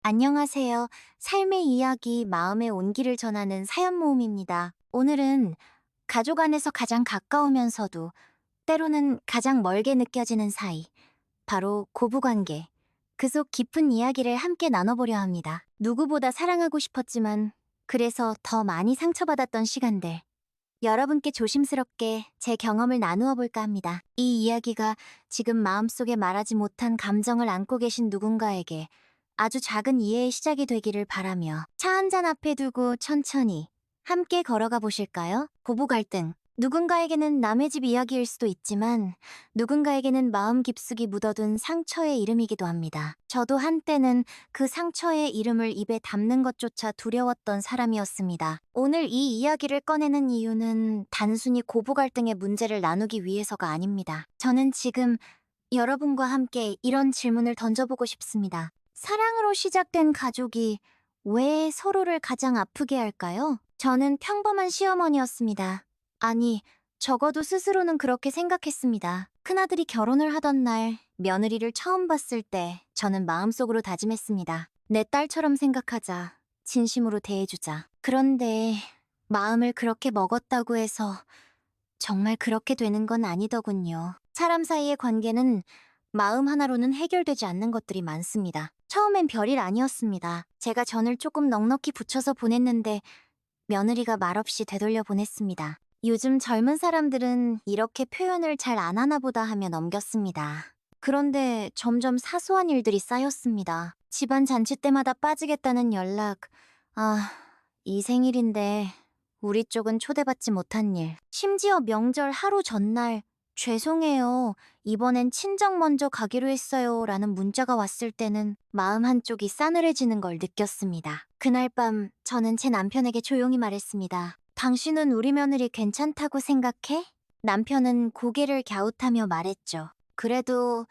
안녕하세요. 삶의 이야기, 마음의 온기를 전하는 사연 모음입니다. 오늘은 가족 안에서 가장 가까우면서도 때로는 가장 멀게 느껴지는 사이, 바로 고부관계, 그 속 깊은 이야기를 함께 나눠보려 합니다. 누구보다 사랑하고 싶었지만, 그래서 더 많이 상처받았던 시간들. 여러분께 조심스럽게 제 경험을 나누어 볼까 합니다. 이 이야기가 지금 마음속에 말하지 못한 감정을 안고 계신 누군가에게 아주 작은 이해의 시작이 되기를 바라며 차 한 잔 앞에 두고 천천히 함께 걸어가 보실까요? 부부 갈등. 누군가에게는 남의 집 이야기일 수도 있지만 누군가에게는 마음 깊숙이 묻어둔 상처의 이름이기도 합니다. 저도 한때는 그 상처의 이름을 입에 담는 것조차 두려웠던 사람이었습니다. 오늘 이 이야기를 꺼내는 이유는 단순히 고부 갈등의 문제를 나누기 위해서가 아닙니다. 저는 지금 여러분과 함께 이런 질문을 던져보고 싶습니다. 사랑으로 시작된 가족이 왜 서로를 가장 아프게 할까요? 저는 평범한 시어머니였습니다. 아니, 적어도 스스로는 그렇게 생각했습니다. 큰아들이 결혼을 하던 날, 며느리를 처음 봤을 때 저는 마음속으로 다짐했습니다. 내 딸처럼 생각하자. 진심으로 대해주자. 그런데 마음을 그렇게 먹었다고 해서 정말 그렇게 되는 건 아니더군요. 사람 사이의 관계는 마음 하나로는 해결되지 않는 것들이 많습니다. 처음엔 별일 아니었습니다. 제가 전을 조금 넉넉히 붙여서 보냈는데 며느리가 말없이 되돌려 보냈습니다. 요즘 젊은 사람들은 이렇게 표현을 잘 안 하나 보다 하며 넘겼습니다. 그런데 점점 사소한 일들이 쌓였습니다. 집안 잔치 때마다 빠지겠다는 연락. 아, 이 생일인데 우리 쪽은 초대받지 못한 일. 심지어 명절 하루 전날 죄송해요. 이번엔 친정 먼저 가기로 했어요. 라는 문자가 왔을 때는 마음 한쪽이 싸늘해지는 걸 느꼈습니다. 그날 밤 저는 제 남편에게 조용히 말했습니다. 당신은 우리 며느리 괜찮다고 생각해? 남편은 고개를 갸웃하며 말했죠. 그래도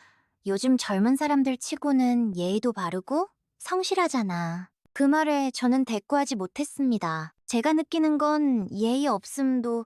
요즘 젊은 사람들 치고는 예의도 바르고 성실하잖아. 그 말에 저는 대꾸하지 못했습니다. 제가 느끼는 건 예의 없음도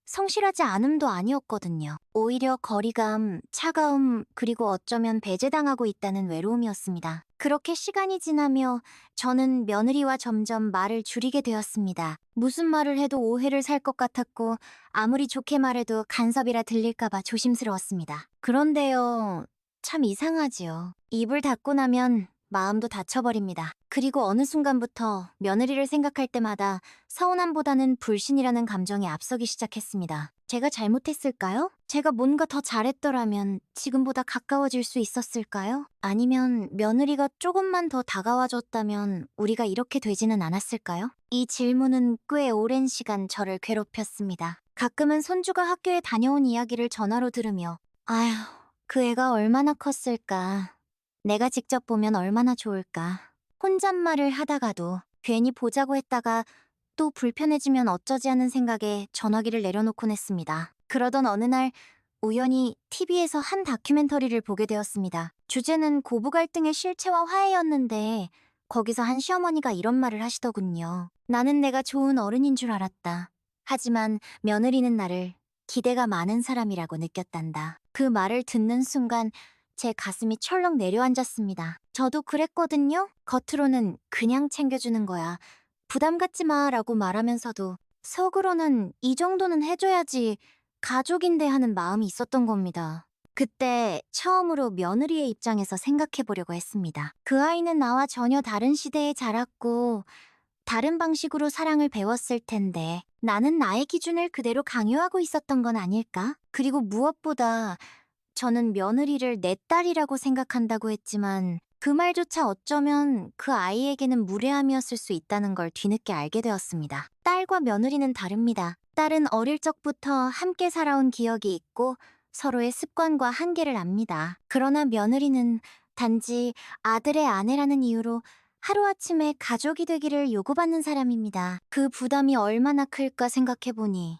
성실하지 않음도 아니었거든요. 오히려 거리감, 차가움, 그리고 어쩌면 배제당하고 있다는 외로움이었습니다. 그렇게 시간이 지나며 저는 며느리와 점점 말을 줄이게 되었습니다. 무슨 말을 해도 오해를 살 것 같았고 아무리 좋게 말해도 간섭이라 들릴까봐 조심스러웠습니다. 그런데요, 참 이상하지요. 입을 닫고 나면 마음도 닫혀버립니다. 그리고 어느 순간부터 며느리를 생각할 때마다 서운함보다는 불신이라는 감정이 앞서기 시작했습니다. 제가 잘못했을까요? 제가 뭔가 더 잘했더라면 지금보다 가까워질 수 있었을까요? 아니면 며느리가 조금만 더 다가와줬다면 우리가 이렇게 되지는 않았을까요? 이 질문은 꽤 오랜 시간 저를 괴롭혔습니다. 가끔은 손주가 학교에 다녀온 이야기를 전화로 들으며 아휴, 그 애가 얼마나 컸을까. 내가 직접 보면 얼마나 좋을까. 혼잣말을 하다가도 괜히 보자고 했다가 또 불편해지면 어쩌지 하는 생각에 전화기를 내려놓곤 했습니다. 그러던 어느 날 우연히 TV에서 한 다큐멘터리를 보게 되었습니다. 주제는 고부 갈등의 실체와 화해였는데 거기서 한 시어머니가 이런 말을 하시더군요. 나는 내가 좋은 어른인 줄 알았다. 하지만 며느리는 나를 기대가 많은 사람이라고 느꼈단다. 그 말을 듣는 순간 제 가슴이 철렁 내려앉았습니다. 저도 그랬거든요. 겉으로는 그냥 챙겨주는 거야. 부담 갖지 마 라고 말하면서도 속으로는 이 정도는 해줘야지 가족인데 하는 마음이 있었던 겁니다. 그때 처음으로 며느리의 입장에서 생각해 보려고 했습니다. 그 아이는 나와 전혀 다른 시대에 자랐고 다른 방식으로 사랑을 배웠을 텐데 나는 나의 기준을 그대로 강요하고 있었던 건 아닐까? 그리고 무엇보다 저는 며느리를 내 딸이라고 생각한다고 했지만 그 말조차 어쩌면 그 아이에게는 무례함이었을 수 있다는 걸 뒤늦게 알게 되었습니다. 딸과 며느리는 다릅니다. 딸은 어릴 적부터 함께 살아온 기억이 있고 서로의 습관과 한계를 압니다. 그러나 며느리는 단지 아들의 아내라는 이유로 하루아침에 가족이 되기를 요구받는 사람입니다. 그 부담이 얼마나 클까 생각해보니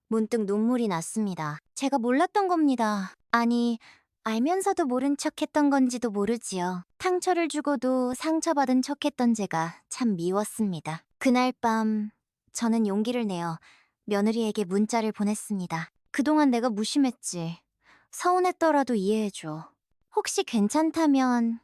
문득 눈물이 났습니다. 제가 몰랐던 겁니다. 아니, 알면서도 모른 척했던 건지도 모르지요. 상처를 주고도 상처받은 척했던 제가 참 미웠습니다. 그날 밤 저는 용기를 내어 며느리에게 문자를 보냈습니다. 그동안 내가 무심했지. 서운했더라도 이해해줘. 혹시 괜찮다면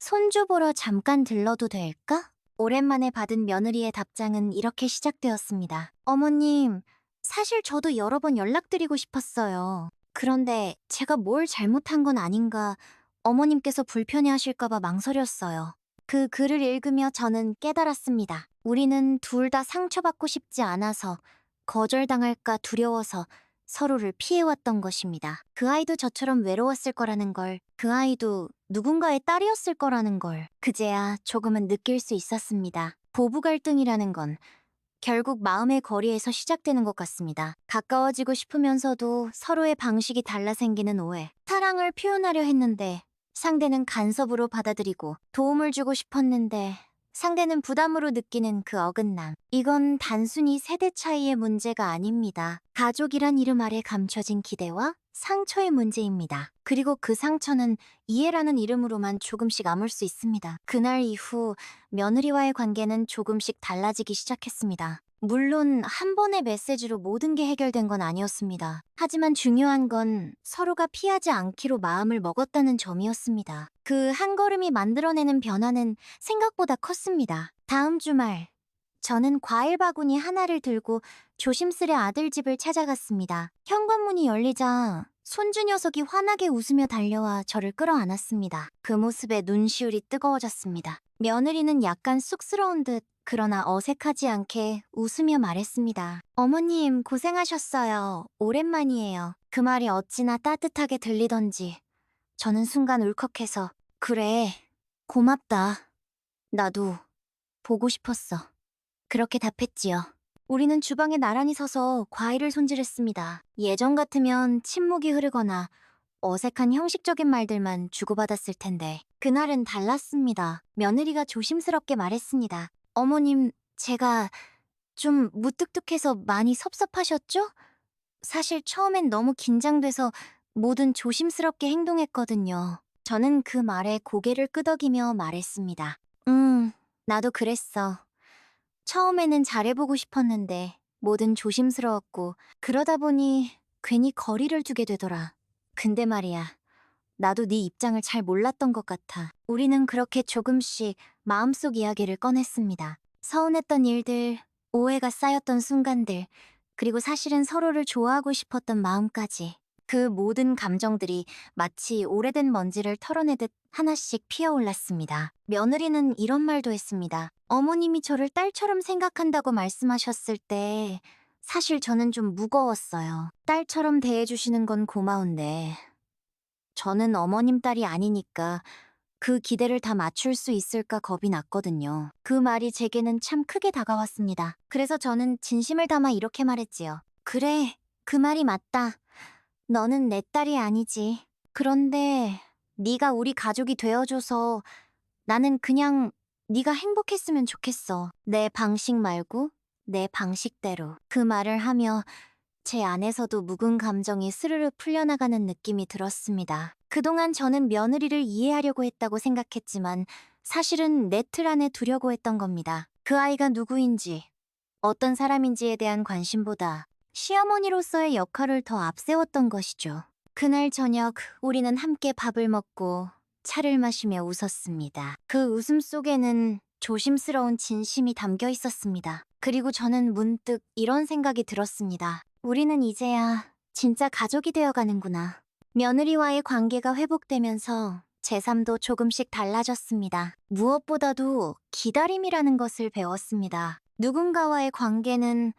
손주 보러 잠깐 들러도 될까? 오랜만에 받은 며느리의 답장은 이렇게 시작되었습니다. 어머님, 사실 저도 여러 번 연락드리고 싶었어요. 그런데 제가 뭘 잘못한 건 아닌가 어머님께서 불편해하실까봐 망설였어요. 그 글을 읽으며 저는 깨달았습니다. 우리는 둘 다 상처받고 싶지 않아서 거절당할까 두려워서 서로를 피해왔던 것입니다. 그 아이도 저처럼 외로웠을 거라는 걸, 그 아이도 누군가의 딸이었을 거라는 걸 그제야 조금은 느낄 수 있었습니다. 부부 갈등이라는 건 결국 마음의 거리에서 시작되는 것 같습니다. 가까워지고 싶으면서도 서로의 방식이 달라 생기는 오해. 사랑을 표현하려 했는데 상대는 간섭으로 받아들이고 도움을 주고 싶었는데 상대는 부담으로 느끼는 그 어긋남. 이건 단순히 세대 차이의 문제가 아닙니다. 가족이란 이름 아래 감춰진 기대와 상처의 문제입니다. 그리고 그 상처는 이해라는 이름으로만 조금씩 아물 수 있습니다. 그날 이후 며느리와의 관계는 조금씩 달라지기 시작했습니다. 물론 한 번의 메시지로 모든 게 해결된 건 아니었습니다. 하지만 중요한 건 서로가 피하지 않기로 마음을 먹었다는 점이었습니다. 그 한 걸음이 만들어내는 변화는 생각보다 컸습니다. 다음 주말, 저는 과일 바구니 하나를 들고 조심스레 아들 집을 찾아갔습니다. 현관문이 열리자 손주 녀석이 환하게 웃으며 달려와 저를 끌어안았습니다. 그 모습에 눈시울이 뜨거워졌습니다. 며느리는 약간 쑥스러운 듯 그러나 어색하지 않게 웃으며 말했습니다. 어머님 고생하셨어요. 오랜만이에요. 그 말이 어찌나 따뜻하게 들리던지 저는 순간 울컥해서 그래, 고맙다. 나도 보고 싶었어. 그렇게 답했지요. 우리는 주방에 나란히 서서 과일을 손질했습니다. 예전 같으면 침묵이 흐르거나 어색한 형식적인 말들만 주고받았을 텐데 그날은 달랐습니다. 며느리가 조심스럽게 말했습니다. 어머님, 제가 좀 무뚝뚝해서 많이 섭섭하셨죠? 사실 처음엔 너무 긴장돼서 뭐든 조심스럽게 행동했거든요. 저는 그 말에 고개를 끄덕이며 말했습니다. 나도 그랬어. 처음에는 잘해보고 싶었는데 뭐든 조심스러웠고 그러다 보니 괜히 거리를 두게 되더라. 근데 말이야, 나도 네 입장을 잘 몰랐던 것 같아. 우리는 그렇게 조금씩 마음속 이야기를 꺼냈습니다. 서운했던 일들, 오해가 쌓였던 순간들, 그리고 사실은 서로를 좋아하고 싶었던 마음까지. 그 모든 감정들이 마치 오래된 먼지를 털어내듯 하나씩 피어올랐습니다. 며느리는 이런 말도 했습니다. 어머님이 저를 딸처럼 생각한다고 말씀하셨을 때 사실 저는 좀 무거웠어요. 딸처럼 대해주시는 건 고마운데 저는 어머님 딸이 아니니까 그 기대를 다 맞출 수 있을까 겁이 났거든요. 그 말이 제게는 참 크게 다가왔습니다. 그래서 저는 진심을 담아 이렇게 말했지요. 그래, 그 말이 맞다. 너는 내 딸이 아니지. 그런데 네가 우리 가족이 되어줘서 나는 그냥 네가 행복했으면 좋겠어. 내 방식 말고 내 방식대로. 그 말을 하며 제 안에서도 묵은 감정이 스르르 풀려나가는 느낌이 들었습니다. 그동안 저는 며느리를 이해하려고 했다고 생각했지만 사실은 내 틀 안에 두려고 했던 겁니다. 그 아이가 누구인지, 어떤 사람인지에 대한 관심보다 시어머니로서의 역할을 더 앞세웠던 것이죠. 그날 저녁 우리는 함께 밥을 먹고 차를 마시며 웃었습니다. 그 웃음 속에는 조심스러운 진심이 담겨 있었습니다. 그리고 저는 문득 이런 생각이 들었습니다. 우리는 이제야 진짜 가족이 되어가는구나. 며느리와의 관계가 회복되면서 제 삶도 조금씩 달라졌습니다. 무엇보다도 기다림이라는 것을 배웠습니다. 누군가와의 관계는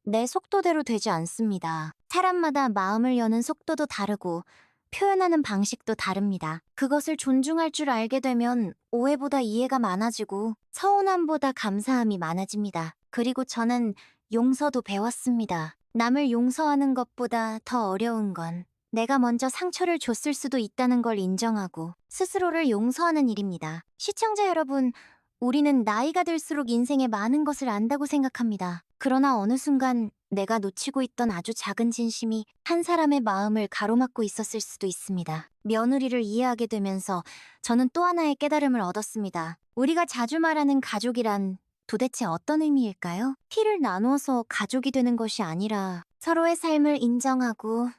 내 속도대로 되지 않습니다. 사람마다 마음을 여는 속도도 다르고 표현하는 방식도 다릅니다. 그것을 존중할 줄 알게 되면 오해보다 이해가 많아지고 서운함보다 감사함이 많아집니다. 그리고 저는 용서도 배웠습니다. 남을 용서하는 것보다 더 어려운 건 내가 먼저 상처를 줬을 수도 있다는 걸 인정하고 스스로를 용서하는 일입니다. 시청자 여러분, 우리는 나이가 들수록 인생에 많은 것을 안다고 생각합니다. 그러나 어느 순간 내가 놓치고 있던 아주 작은 진심이 한 사람의 마음을 가로막고 있었을 수도 있습니다. 며느리를 이해하게 되면서 저는 또 하나의 깨달음을 얻었습니다. 우리가 자주 말하는 가족이란 도대체 어떤 의미일까요? 피를 나누어서 가족이 되는 것이 아니라 서로의 삶을 인정하고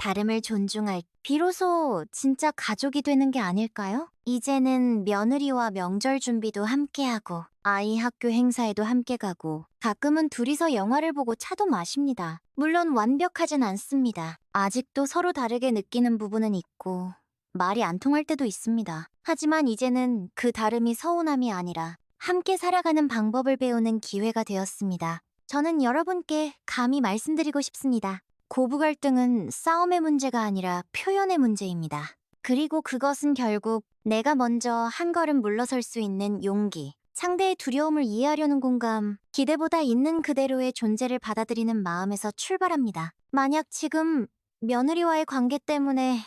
다름을 존중할, 비로소 진짜 가족이 되는 게 아닐까요? 이제는 며느리와 명절 준비도 함께하고, 아이 학교 행사에도 함께 가고, 가끔은 둘이서 영화를 보고 차도 마십니다. 물론 완벽하진 않습니다. 아직도 서로 다르게 느끼는 부분은 있고, 말이 안 통할 때도 있습니다. 하지만 이제는 그 다름이 서운함이 아니라 함께 살아가는 방법을 배우는 기회가 되었습니다. 저는 여러분께 감히 말씀드리고 싶습니다. 고부 갈등은 싸움의 문제가 아니라 표현의 문제입니다. 그리고 그것은 결국 내가 먼저 한 걸음 물러설 수 있는 용기, 상대의 두려움을 이해하려는 공감, 기대보다 있는 그대로의 존재를 받아들이는 마음에서 출발합니다. 만약 지금 며느리와의 관계 때문에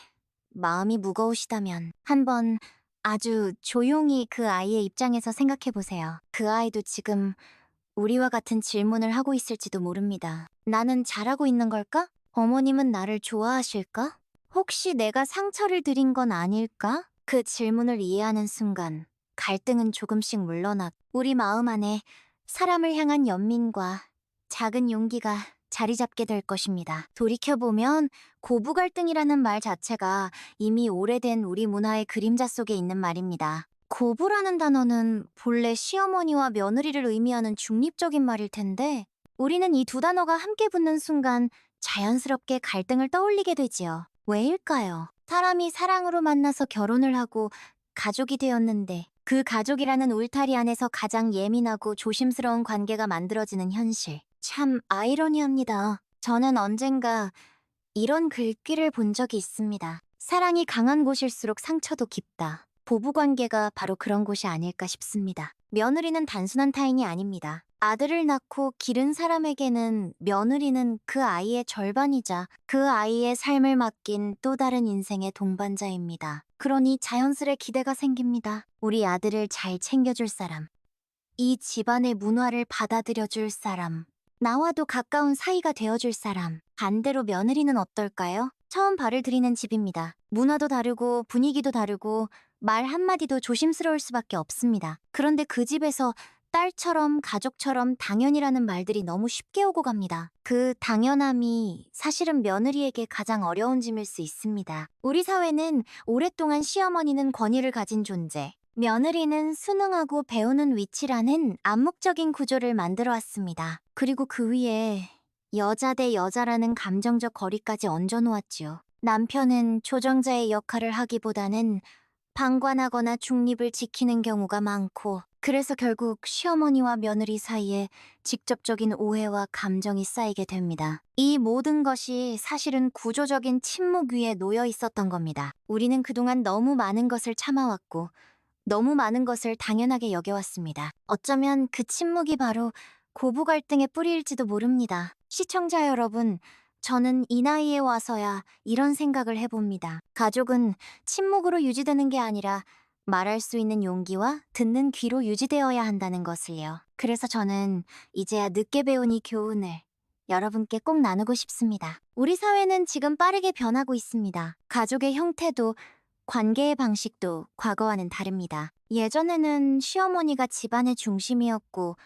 마음이 무거우시다면 한번 아주 조용히 그 아이의 입장에서 생각해 보세요. 그 아이도 지금 우리와 같은 질문을 하고 있을지도 모릅니다. 나는 잘하고 있는 걸까? 어머님은 나를 좋아하실까? 혹시 내가 상처를 드린 건 아닐까? 그 질문을 이해하는 순간 갈등은 조금씩 물러나 우리 마음 안에 사람을 향한 연민과 작은 용기가 자리 잡게 될 것입니다. 돌이켜보면 고부 갈등이라는 말 자체가 이미 오래된 우리 문화의 그림자 속에 있는 말입니다. 고부라는 단어는 본래 시어머니와 며느리를 의미하는 중립적인 말일 텐데 우리는 이 두 단어가 함께 붙는 순간 자연스럽게 갈등을 떠올리게 되지요. 왜일까요? 사람이 사랑으로 만나서 결혼을 하고 가족이 되었는데 그 가족이라는 울타리 안에서 가장 예민하고 조심스러운 관계가 만들어지는 현실. 참 아이러니합니다. 저는 언젠가 이런 글귀를 본 적이 있습니다. 사랑이 강한 곳일수록 상처도 깊다. 부부관계가 바로 그런 곳이 아닐까 싶습니다. 며느리는 단순한 타인이 아닙니다. 아들을 낳고 기른 사람에게는 며느리는 그 아이의 절반이자 그 아이의 삶을 맡긴 또 다른 인생의 동반자입니다. 그러니 자연스레 기대가 생깁니다. 우리 아들을 잘 챙겨줄 사람, 이 집안의 문화를 받아들여줄 사람, 나와도 가까운 사이가 되어줄 사람. 반대로 며느리는 어떨까요? 처음 발을 들이는 집입니다. 문화도 다르고 분위기도 다르고 말 한마디도 조심스러울 수밖에 없습니다. 그런데 그 집에서 딸처럼 가족처럼 당연이라는 말들이 너무 쉽게 오고 갑니다. 그 당연함이 사실은 며느리에게 가장 어려운 짐일 수 있습니다. 우리 사회는 오랫동안 시어머니는 권위를 가진 존재, 며느리는 순응하고 배우는 위치라는 암묵적인 구조를 만들어 왔습니다. 그리고 그 위에 여자 대 여자라는 감정적 거리까지 얹어놓았지요. 남편은 조정자의 역할을 하기보다는 방관하거나 중립을 지키는 경우가 많고, 그래서 결국 시어머니와 며느리 사이에 직접적인 오해와 감정이 쌓이게 됩니다. 이 모든 것이 사실은 구조적인 침묵 위에 놓여 있었던 겁니다. 우리는 그동안 너무 많은 것을 참아왔고, 너무 많은 것을 당연하게 여겨왔습니다. 어쩌면 그 침묵이 바로 고부 갈등의 뿌리일지도 모릅니다. 시청자 여러분, 저는 이 나이에 와서야 이런 생각을 해봅니다. 가족은 침묵으로 유지되는 게 아니라 말할 수 있는 용기와 듣는 귀로 유지되어야 한다는 것을요. 그래서 저는 이제야 늦게 배운 이 교훈을 여러분께 꼭 나누고 싶습니다. 우리 사회는 지금 빠르게 변하고 있습니다. 가족의 형태도 관계의 방식도 과거와는 다릅니다. 예전에는 시어머니가 집안의 중심이었고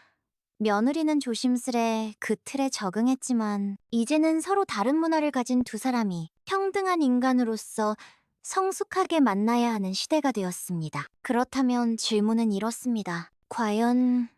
며느리는 조심스레 그 틀에 적응했지만 이제는 서로 다른 문화를 가진 두 사람이 평등한 인간으로서 성숙하게 만나야 하는 시대가 되었습니다. 그렇다면 질문은 이렇습니다. 과연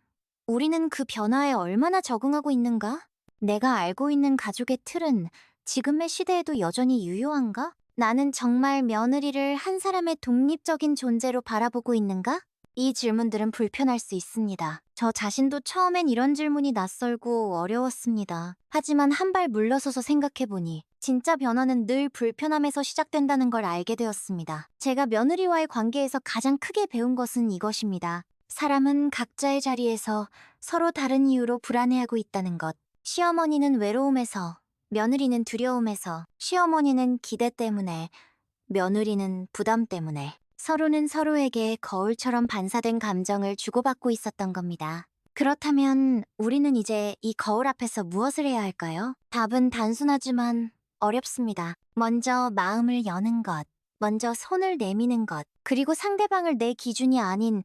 우리는 그 변화에 얼마나 적응하고 있는가? 내가 알고 있는 가족의 틀은 지금의 시대에도 여전히 유효한가? 나는 정말 며느리를 한 사람의 독립적인 존재로 바라보고 있는가? 이 질문들은 불편할 수 있습니다. 저 자신도 처음엔 이런 질문이 낯설고 어려웠습니다. 하지만 한 발 물러서서 생각해보니 진짜 변화는 늘 불편함에서 시작된다는 걸 알게 되었습니다. 제가 며느리와의 관계에서 가장 크게 배운 것은 이것입니다. 사람은 각자의 자리에서 서로 다른 이유로 불안해하고 있다는 것. 시어머니는 외로움에서, 며느리는 두려움에서, 시어머니는 기대 때문에, 며느리는 부담 때문에 서로는 서로에게 거울처럼 반사된 감정을 주고받고 있었던 겁니다. 그렇다면 우리는 이제 이 거울 앞에서 무엇을 해야 할까요? 답은 단순하지만 어렵습니다. 먼저 마음을 여는 것, 먼저 손을 내미는 것, 그리고 상대방을 내 기준이 아닌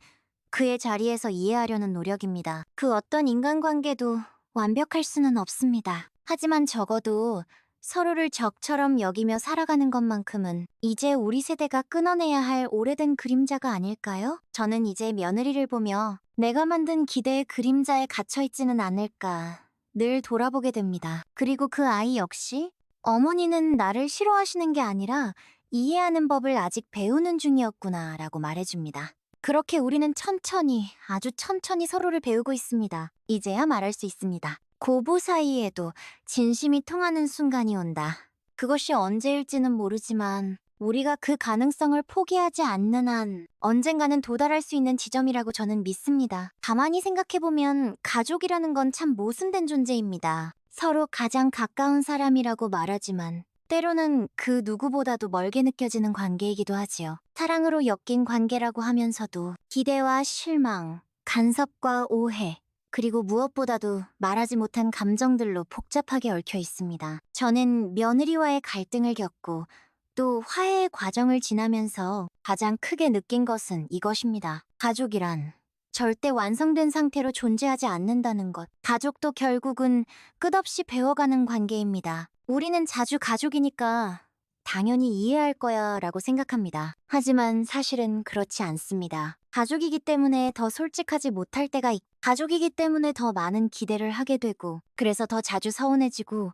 그의 자리에서 이해하려는 노력입니다. 그 어떤 인간관계도 완벽할 수는 없습니다. 하지만 적어도 서로를 적처럼 여기며 살아가는 것만큼은 이제 우리 세대가 끊어내야 할 오래된 그림자가 아닐까요? 저는 이제 며느리를 보며 내가 만든 기대의 그림자에 갇혀있지는 않을까 늘 돌아보게 됩니다. 그리고 그 아이 역시 어머니는 나를 싫어하시는 게 아니라 이해하는 법을 아직 배우는 중이었구나 라고 말해줍니다. 그렇게 우리는 천천히, 아주 천천히 서로를 배우고 있습니다. 이제야 말할 수 있습니다. 고부 사이에도 진심이 통하는 순간이 온다. 그것이 언제일지는 모르지만 우리가 그 가능성을 포기하지 않는 한 언젠가는 도달할 수 있는 지점이라고 저는 믿습니다. 가만히 생각해보면 가족이라는 건 참 모순된 존재입니다. 서로 가장 가까운 사람이라고 말하지만 때로는 그 누구보다도 멀게 느껴지는 관계이기도 하지요. 사랑으로 엮인 관계라고 하면서도 기대와 실망, 간섭과 오해, 그리고 무엇보다도 말하지 못한 감정들로 복잡하게 얽혀 있습니다. 저는 며느리와의 갈등을 겪고 또 화해의 과정을 지나면서 가장 크게 느낀 것은 이것입니다. 가족이란 절대 완성된 상태로 존재하지 않는다는 것. 가족도 결국은 끝없이 배워가는 관계입니다. 우리는 자주 가족이니까 당연히 이해할 거야 라고 생각합니다. 하지만 사실은 그렇지 않습니다. 가족이기 때문에 더 솔직하지 못할 때가 가족이기 때문에 더 많은 기대를 하게 되고 그래서 더 자주 서운해지고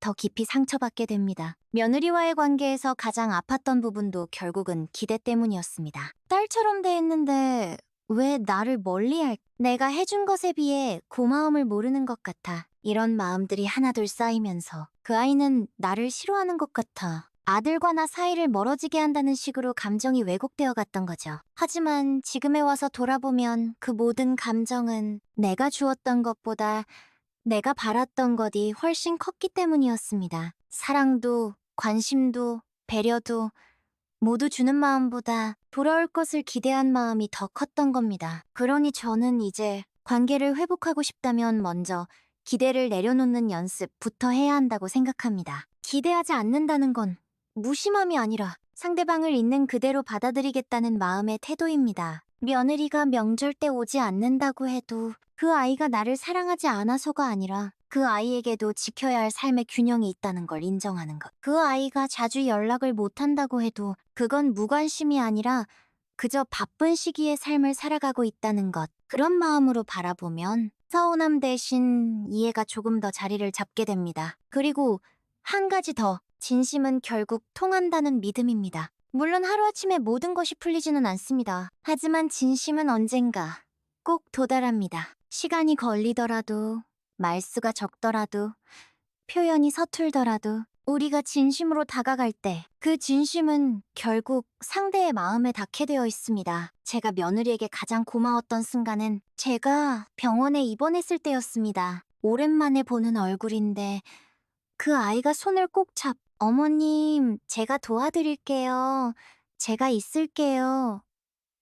더 깊이 상처받게 됩니다. 며느리와의 관계에서 가장 아팠던 부분도 결국은 기대 때문이었습니다. 딸처럼 대했는데 왜 나를 멀리할 내가 해준 것에 비해 고마움을 모르는 것 같아. 이런 마음들이 하나둘 쌓이면서 그 아이는 나를 싫어하는 것 같아. 아들과 나 사이를 멀어지게 한다는 식으로 감정이 왜곡되어 갔던 거죠. 하지만 지금에 와서 돌아보면 그 모든 감정은 내가 주었던 것보다 내가 바랐던 것이 훨씬 컸기 때문이었습니다. 사랑도, 관심도, 배려도 모두 주는 마음보다 돌아올 것을 기대한 마음이 더 컸던 겁니다. 그러니 저는 이제 관계를 회복하고 싶다면 먼저 기대를 내려놓는 연습부터 해야 한다고 생각합니다. 기대하지 않는다는 건 무심함이 아니라 상대방을 있는 그대로 받아들이겠다는 마음의 태도입니다. 며느리가 명절 때 오지 않는다고 해도 그 아이가 나를 사랑하지 않아서가 아니라 그 아이에게도 지켜야 할 삶의 균형이 있다는 걸 인정하는 것. 그 아이가 자주 연락을 못한다고 해도 그건 무관심이 아니라 그저 바쁜 시기의 삶을 살아가고 있다는 것. 그런 마음으로 바라보면 서운함 대신 이해가 조금 더 자리를 잡게 됩니다. 그리고 한 가지 더, 진심은 결국 통한다는 믿음입니다. 물론 하루아침에 모든 것이 풀리지는 않습니다. 하지만 진심은 언젠가 꼭 도달합니다. 시간이 걸리더라도, 말수가 적더라도, 표현이 서툴더라도 우리가 진심으로 다가갈 때 그 진심은 결국 상대의 마음에 닿게 되어 있습니다. 제가 며느리에게 가장 고마웠던 순간은 제가 병원에 입원했을 때였습니다. 오랜만에 보는 얼굴인데 그 아이가 손을 꼭 어머님, 제가 도와드릴게요. 제가 있을게요.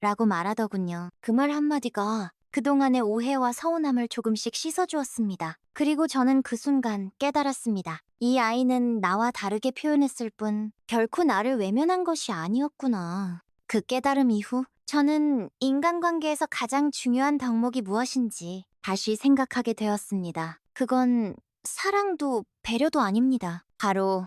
라고 말하더군요. 그 말 한마디가 그동안의 오해와 서운함을 조금씩 씻어주었습니다. 그리고 저는 그 순간 깨달았습니다. 이 아이는 나와 다르게 표현했을 뿐 결코 나를 외면한 것이 아니었구나. 그 깨달음 이후 저는 인간관계에서 가장 중요한 덕목이 무엇인지 다시 생각하게 되었습니다. 그건 사랑도 배려도 아닙니다. 바로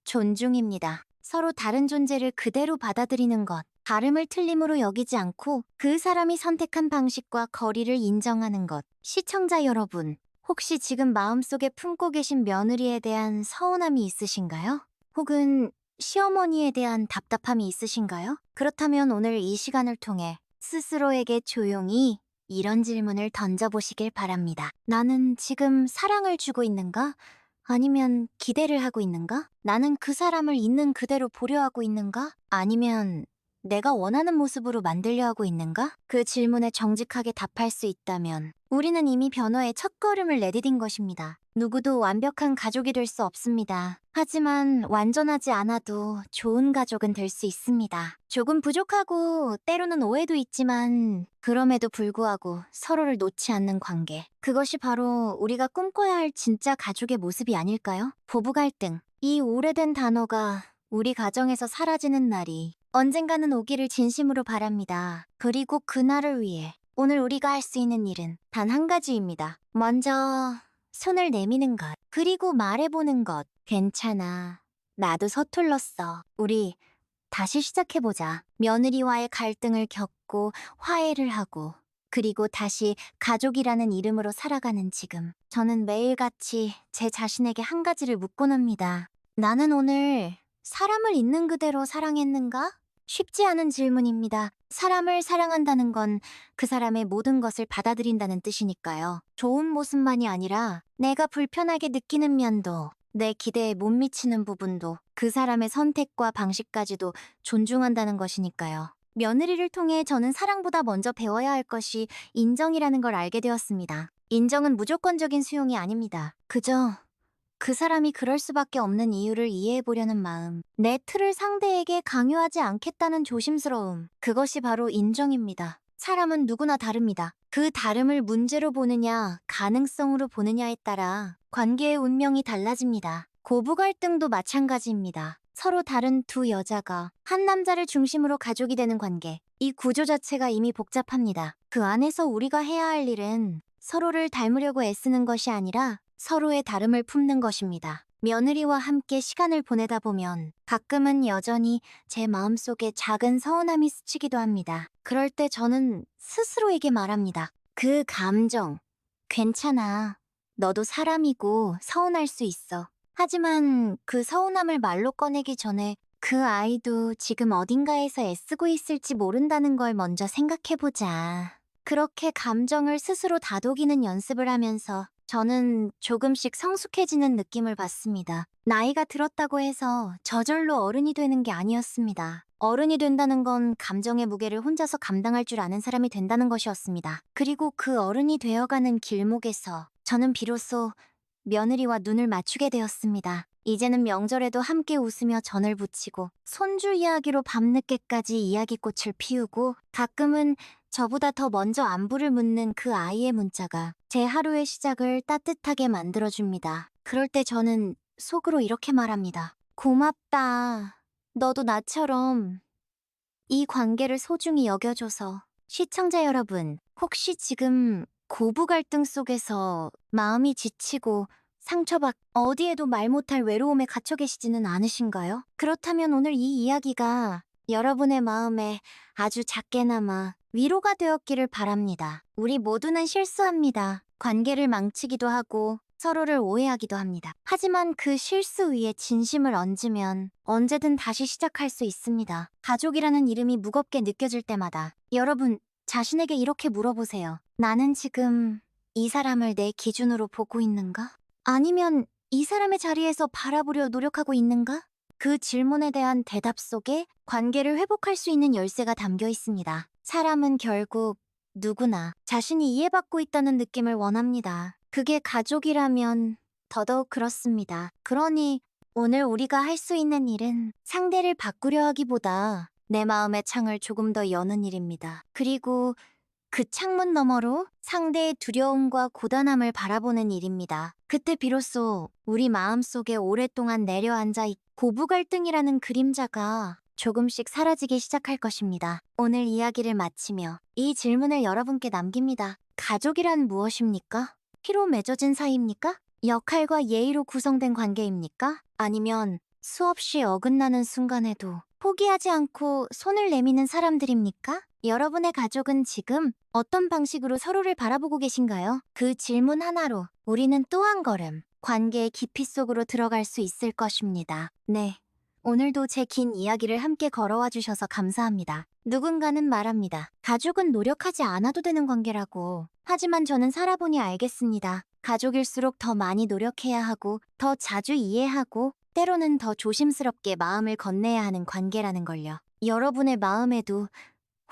존중입니다. 서로 다른 존재를 그대로 받아들이는 것. 다름을 틀림으로 여기지 않고 그 사람이 선택한 방식과 거리를 인정하는 것. 시청자 여러분, 혹시 지금 마음속에 품고 계신 며느리에 대한 서운함이 있으신가요? 혹은 시어머니에 대한 답답함이 있으신가요? 그렇다면 오늘 이 시간을 통해 스스로에게 조용히 이런 질문을 던져보시길 바랍니다. 나는 지금 사랑을 주고 있는가? 아니면 기대를 하고 있는가? 나는 그 사람을 있는 그대로 보려 하고 있는가? 아니면 내가 원하는 모습으로 만들려 하고 있는가? 그 질문에 정직하게 답할 수 있다면 우리는 이미 변화의 첫걸음을 내디딘 것입니다. 누구도 완벽한 가족이 될 수 없습니다. 하지만 완전하지 않아도 좋은 가족은 될 수 있습니다. 조금 부족하고 때로는 오해도 있지만 그럼에도 불구하고 서로를 놓지 않는 관계. 그것이 바로 우리가 꿈꿔야 할 진짜 가족의 모습이 아닐까요? 부부 갈등. 이 오래된 단어가 우리 가정에서 사라지는 날이 언젠가는 오기를 진심으로 바랍니다. 그리고 그날을 위해 오늘 우리가 할 수 있는 일은 단 한 가지입니다. 먼저 손을 내미는 것, 그리고 말해보는 것. 괜찮아. 나도 서툴렀어. 우리 다시 시작해보자. 며느리와의 갈등을 겪고 화해를 하고 그리고 다시 가족이라는 이름으로 살아가는 지금. 저는 매일같이 제 자신에게 한 가지를 묻곤 합니다. 나는 오늘 사람을 있는 그대로 사랑했는가? 쉽지 않은 질문입니다. 사람을 사랑한다는 건 그 사람의 모든 것을 받아들인다는 뜻이니까요. 좋은 모습만이 아니라 내가 불편하게 느끼는 면도, 내 기대에 못 미치는 부분도, 그 사람의 선택과 방식까지도 존중한다는 것이니까요. 며느리를 통해 저는 사랑보다 먼저 배워야 할 것이 인정이라는 걸 알게 되었습니다. 인정은 무조건적인 수용이 아닙니다. 그저 그 사람이 그럴 수밖에 없는 이유를 이해해보려는 마음, 내 틀을 상대에게 강요하지 않겠다는 조심스러움, 그것이 바로 인정입니다. 사람은 누구나 다릅니다. 그 다름을 문제로 보느냐, 가능성으로 보느냐에 따라 관계의 운명이 달라집니다. 고부 갈등도 마찬가지입니다. 서로 다른 두 여자가 한 남자를 중심으로 가족이 되는 관계. 이 구조 자체가 이미 복잡합니다. 그 안에서 우리가 해야 할 일은 서로를 닮으려고 애쓰는 것이 아니라 서로의 다름을 품는 것입니다. 며느리와 함께 시간을 보내다 보면 가끔은 여전히 제 마음속에 작은 서운함이 스치기도 합니다. 그럴 때 저는 스스로에게 말합니다. 그 감정, 괜찮아. 너도 사람이고 서운할 수 있어. 하지만 그 서운함을 말로 꺼내기 전에 그 아이도 지금 어딘가에서 애쓰고 있을지 모른다는 걸 먼저 생각해보자. 그렇게 감정을 스스로 다독이는 연습을 하면서 저는 조금씩 성숙해지는 느낌을 받습니다. 나이가 들었다고 해서 저절로 어른이 되는 게 아니었습니다. 어른이 된다는 건 감정의 무게를 혼자서 감당할 줄 아는 사람이 된다는 것이었습니다. 그리고 그 어른이 되어가는 길목에서 저는 비로소 며느리와 눈을 맞추게 되었습니다. 이제는 명절에도 함께 웃으며 전을 부치고 손주 이야기로 밤늦게까지 이야기꽃을 피우고 가끔은 저보다 더 먼저 안부를 묻는 그 아이의 문자가 제 하루의 시작을 따뜻하게 만들어줍니다. 그럴 때 저는 속으로 이렇게 말합니다. 고맙다. 너도 나처럼 이 관계를 소중히 여겨줘서. 시청자 여러분, 혹시 지금 고부 갈등 속에서 마음이 지치고 상처받 어디에도 말 못할 외로움에 갇혀 계시지는 않으신가요? 그렇다면 오늘 이 이야기가 여러분의 마음에 아주 작게나마 위로가 되었기를 바랍니다. 우리 모두는 실수합니다. 관계를 망치기도 하고 서로를 오해하기도 합니다. 하지만 그 실수 위에 진심을 얹으면 언제든 다시 시작할 수 있습니다. 가족이라는 이름이 무겁게 느껴질 때마다 여러분, 자신에게 이렇게 물어보세요. 나는 지금 이 사람을 내 기준으로 보고 있는가? 아니면 이 사람의 자리에서 바라보려 노력하고 있는가? 그 질문에 대한 대답 속에 관계를 회복할 수 있는 열쇠가 담겨 있습니다. 사람은 결국 누구나 자신이 이해받고 있다는 느낌을 원합니다. 그게 가족이라면 더더욱 그렇습니다. 그러니 오늘 우리가 할 수 있는 일은 상대를 바꾸려 하기보다 내 마음의 창을 조금 더 여는 일입니다. 그리고 그 창문 너머로 상대의 두려움과 고단함을 바라보는 일입니다. 그때 비로소 우리 마음속에 오랫동안 내려앉아 있 고부 갈등이라는 그림자가 조금씩 사라지기 시작할 것입니다. 오늘 이야기를 마치며 이 질문을 여러분께 남깁니다. 가족이란 무엇입니까? 피로 맺어진 사이입니까? 역할과 예의로 구성된 관계입니까? 아니면 수없이 어긋나는 순간에도 포기하지 않고 손을 내미는 사람들입니까? 여러분의 가족은 지금 어떤 방식으로 서로를 바라보고 계신가요? 그 질문 하나로 우리는 또 한 걸음 관계의 깊이 속으로 들어갈 수 있을 것입니다. 네. 오늘도 제 긴 이야기를 함께 걸어와 주셔서 감사합니다. 누군가는 말합니다. 가족은 노력하지 않아도 되는 관계라고. 하지만 저는 살아보니 알겠습니다. 가족일수록 더 많이 노력해야 하고, 더 자주 이해하고, 때로는 더 조심스럽게 마음을 건네야 하는 관계라는 걸요. 여러분의 마음에도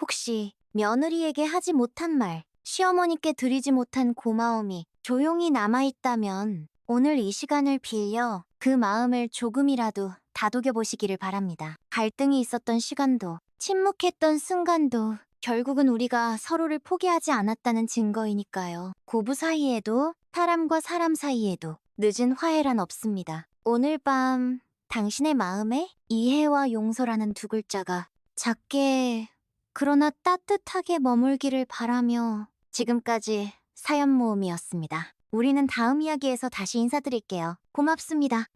혹시 며느리에게 하지 못한 말, 시어머니께 드리지 못한 고마움이 조용히 남아있다면 오늘 이 시간을 빌려 그 마음을 조금이라도 다독여 보시기를 바랍니다. 갈등이 있었던 시간도, 침묵했던 순간도 결국은 우리가 서로를 포기하지 않았다는 증거이니까요. 고부 사이에도 사람과 사람 사이에도 늦은 화해란 없습니다. 오늘 밤 당신의 마음에 이해와 용서라는 두 글자가 작게 그러나 따뜻하게 머물기를 바라며 지금까지 사연 모음이었습니다. 우리는 다음 이야기에서 다시 인사드릴게요. 고맙습니다.